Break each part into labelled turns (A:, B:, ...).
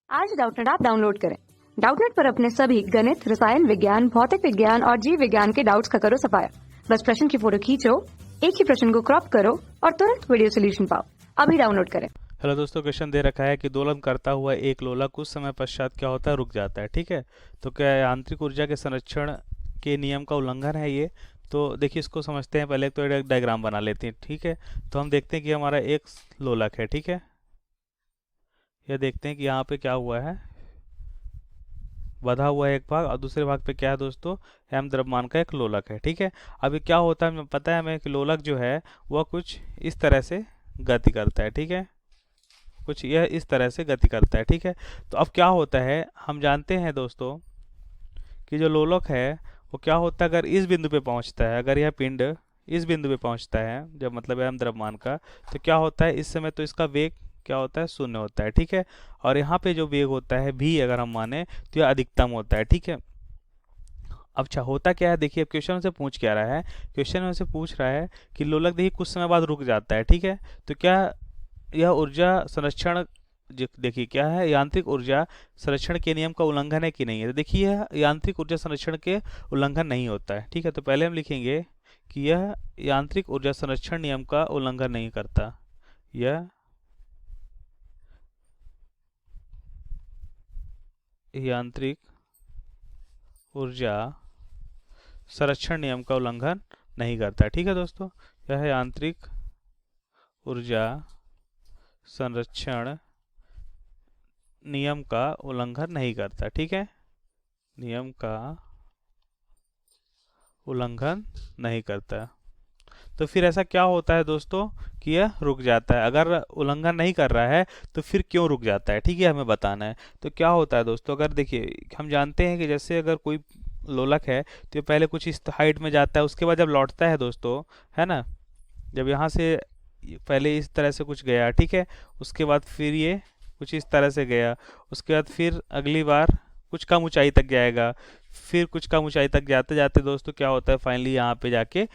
A: आज Doubtnut app download करें। Doubtnut पर अपने सभी गणित, रसायन विज्ञान, भौतिक विज्ञान और जीव विज्ञान के डाउट्स का करो सफाया। बस प्रश्न की फोटो खींचो, एक ही प्रश्न को क्रॉप करो और तुरंत वीडियो सोल्यूशन पाओ। अभी डाउनलोड करें।
B: हेलो दोस्तों, क्वेश्चन दे रखा है कि दोलन करता हुआ एक लोला कुछ समय पश्चात क्या होता है, रुक जाता है। ठीक है, तो क्या आंतरिक ऊर्जा के संरक्षण के नियम का उल्लंघन है ये? तो देखिए, इसको समझते हैं। पहले तो एक डायग्राम बना लेते हैं। ठीक है, तो हम देखते हैं कि हमारा एक लोलक है। ठीक है, यह देखते हैं कि यहाँ पे क्या हुआ है, बधा हुआ है एक भाग और दूसरे भाग पे क्या है दोस्तों, m द्रव्यमान का एक लोलक है। ठीक है, अभी क्या होता है, पता है हमें कि लोलक जो है वह कुछ इस तरह से गति करता है। ठीक है, कुछ यह इस तरह से गति करता है। ठीक है, तो अब क्या होता है, हम जानते हैं दोस्तों कि जो लोलक है वो क्या होता है, अगर इस बिंदु पे पहुंचता है, अगर यह पिंड इस बिंदु पे पहुंचता है, जब मतलब m द्रव्यमान का, तो क्या होता है इस समय, तो इसका वेग क्या होता है, शून्य होता है। ठीक है, और यहाँ पे जो वेग होता है v, अगर हम माने तो यह अधिकतम होता है। ठीक है, अब होता क्या है, देखिए क्वेश्चन से पूछ क्या रहा है, क्वेश्चन में से पूछ रहा है कि लोलक देखिए कुछ समय बाद रुक जाता है। ठीक है, तो क्या यह ऊर्जा संरक्षण, देखिए क्या है, यांत्रिक ऊर्जा संरक्षण के नियम का उल्लंघन है कि नहीं है? तो देखिए यह यांत्रिक ऊर्जा संरक्षण के उल्लंघन नहीं होता है। ठीक है, तो पहले हम लिखेंगे कि यह यांत्रिक ऊर्जा संरक्षण नियम का उल्लंघन नहीं करता। यह यांत्रिक ऊर्जा संरक्षण नियम का उल्लंघन नहीं करता। ठीक है दोस्तों, यह यांत्रिक ऊर्जा संरक्षण नियम का उल्लंघन नहीं करता। ठीक है, नियम का उल्लंघन नहीं करता। तो फिर ऐसा क्या होता है दोस्तों कि यह रुक जाता है? अगर उल्लंघन नहीं कर रहा है तो फिर क्यों रुक जाता है, ठीक है, हमें बताना है। तो क्या होता है दोस्तों, अगर देखिए हम जानते हैं कि जैसे अगर कोई लोलक है तो ये पहले कुछ इस हाइट में जाता है, उसके बाद जब लौटता है दोस्तों, है ना, जब यहाँ से पहले इस तरह से कुछ गया, ठीक है, उसके बाद फिर ये कुछ इस तरह से गया, उसके बाद फिर अगली बार कुछ कम ऊंचाई तक जाएगा, फिर कुछ कम ऊंचाई तक जाते जाते दोस्तों क्या होता है, फाइनली यहाँ पे जाके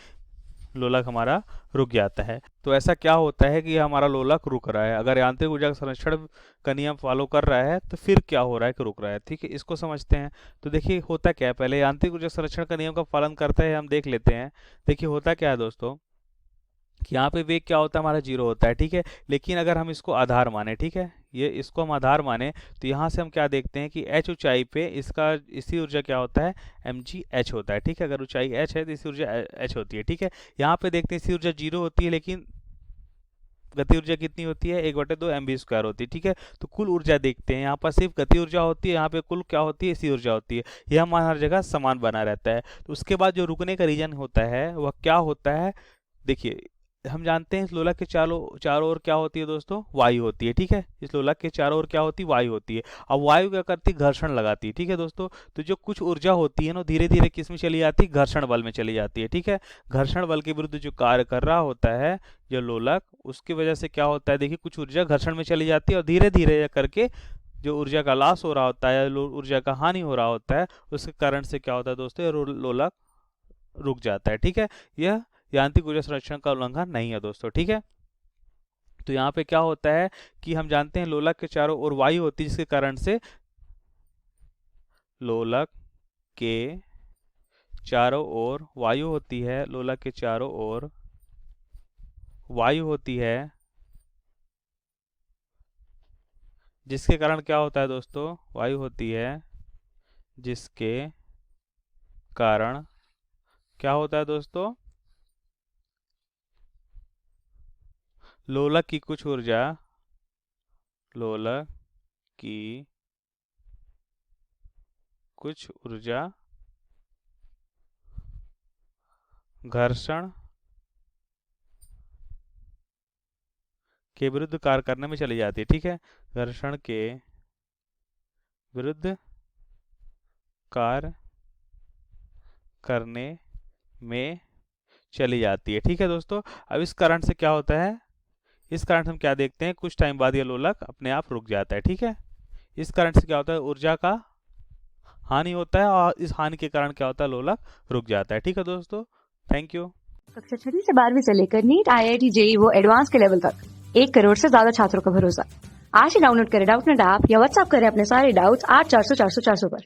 B: लोलक हमारा रुक जाता है। तो ऐसा क्या होता है कि हमारा लोलक रुक रहा है? अगर यांत्रिक ऊर्जा का संरक्षण का नियम फॉलो कर रहा है तो फिर क्या हो रहा है कि रुक रहा है। ठीक है, इसको समझते हैं। तो देखिए होता क्या है, पहले यांत्रिक ऊर्जा संरक्षण का नियम का पालन करते हैं, हम देख लेते हैं। देखिए होता क्या है दोस्तों कि यहाँ पे वेग क्या होता है, हमारा जीरो होता है। ठीक है, लेकिन अगर हम इसको आधार माने, ठीक है, ये इसको हम आधार माने, तो यहाँ से हम क्या देखते हैं कि h ऊंचाई पे इसका इसी ऊर्जा क्या होता है, mgh होता है। ठीक है, अगर ऊंचाई h है तो इसी ऊर्जा h होती है। ठीक है, यहाँ पे देखते हैं इसी ऊर्जा जीरो होती है, लेकिन गति ऊर्जा कितनी होती है, 1/2 mv² होती है। ठीक है, तो कुल ऊर्जा देखते हैं, यहाँ पर सिर्फ गति ऊर्जा होती है, यहाँ पे कुल क्या होती है, इसी ऊर्जा होती है। यह हमारा हर जगह समान बना रहता है। तो उसके बाद जो रुकने का रीजन होता है वह क्या होता है, देखिए हम जानते हैं इस लोलक के चारों ओर क्या होती है दोस्तों, वायु होती है। ठीक है, इस लोलक के चारों ओर क्या होती है, वायु होती है। अब वायु क्या करती है, घर्षण लगाती है। ठीक है दोस्तों, तो जो कुछ ऊर्जा होती है ना, धीरे धीरे किस में चली जाती है, घर्षण बल में चली जाती है। ठीक है, घर्षण बल के विरुद्ध जो कार्य कर रहा होता है जो लोलक, उसकी वजह से क्या होता है, देखिए कुछ ऊर्जा घर्षण में चली जाती है और धीरे धीरे करके जो ऊर्जा का लॉस हो रहा होता है, ऊर्जा का हानि हो रहा होता है, उसके कारण से क्या होता है दोस्तों, लोलक रुक जाता है। ठीक है, यह यांत्रिक ऊर्जा संरक्षण का उल्लंघन नहीं है दोस्तों। ठीक है, तो यहाँ पे क्या होता है कि हम जानते हैं लोलक के चारों ओर वायु होती है, जिसके कारण से लोलक के चारों ओर वायु होती है, लोलक के चारों ओर वायु होती है, जिसके कारण क्या होता है दोस्तों, वायु होती है, जिसके कारण क्या होता है दोस्तों, लोलक की कुछ ऊर्जा, लोलक की कुछ ऊर्जा घर्षण के विरुद्ध कार्य करने में चली जाती है। ठीक है, घर्षण के विरुद्ध कार्य करने में चली जाती है। ठीक है दोस्तों, अब इस कारण से क्या होता है, इस कारण से हम क्या देखते हैं, कुछ टाइम बाद ये लोलक अपने आप रुक जाता है। ठीक है, इस कारण से क्या होता है, ऊर्जा का हानि होता है और इस हानि के कारण क्या होता है, लोलक रुक जाता है। ठीक है दोस्तों, थैंक यू।
A: कक्षा 6 से 12वीं से लेकर नीट, IIT, JEE वो एडवांस के लेवल तक 1 करोड़ से ज्यादा छात्रों का भरोसा। आज ही डाउनलोड करें डाउटनेट ऐप या व्हाट्सएप करें अपने सारे डाउट्स 8400 400 400 पर।